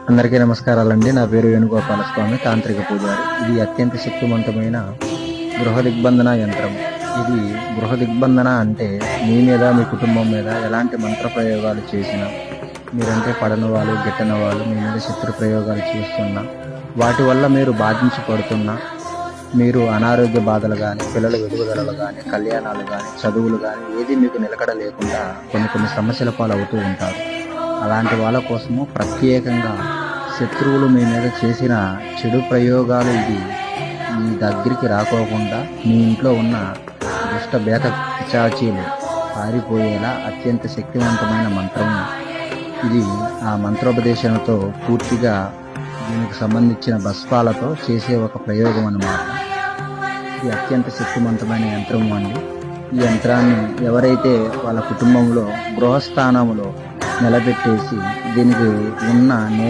అందరికీ నమస్కారాలండి. నా పేరు వేణుగోపాలస్వామి, తాంత్రిక పూజారి. ఇది అత్యంత శక్తివంతమైన గృహ దిగ్బంధన యంత్రం. ఇది గృహ దిగ్బంధన అంటే మీ మీద, మీ కుటుంబం మీద ఎలాంటి మంత్ర ప్రయోగాలు చేసినా, మీరంటే పడని వాళ్ళు, గిట్టని వాళ్ళు మీ మీద శత్రు ప్రయోగాలు చేస్తున్నా, వాటి వల్ల మీరు బాధించి పడుతున్నా, మీరు అనారోగ్య బాధలు కానీ, పిల్లల ఎదుగుదలలు కానీ, కళ్యాణాలు కానీ, చదువులు కానీ ఏది మీకు నిలకడ లేకుండా కొన్ని సమస్యల పాలవుతూ ఉంటారు. అలాంటి వాళ్ళ కోసము ప్రత్యేకంగా శత్రువులు మీ మీద చేసిన చెడు ప్రయోగాలు ఇది మీ దగ్గరికి రాకోకుండా మీ ఇంట్లో ఉన్న దుష్ట బేత పిశాచీలు పారిపోయేలా అత్యంత శక్తివంతమైన మంత్రం ఇది. ఆ మంత్రోపదేశంతో పూర్తిగా దీనికి సంబంధించిన భస్పాలతో చేసే ఒక ప్రయోగం అన్నమాట. ఇది అత్యంత శక్తివంతమైన యంత్రము అండి. ఈ యంత్రాన్ని ఎవరైతే వాళ్ళ కుటుంబంలో గృహస్థానంలో నిలబెట్టేసి దీనికి ఉన్న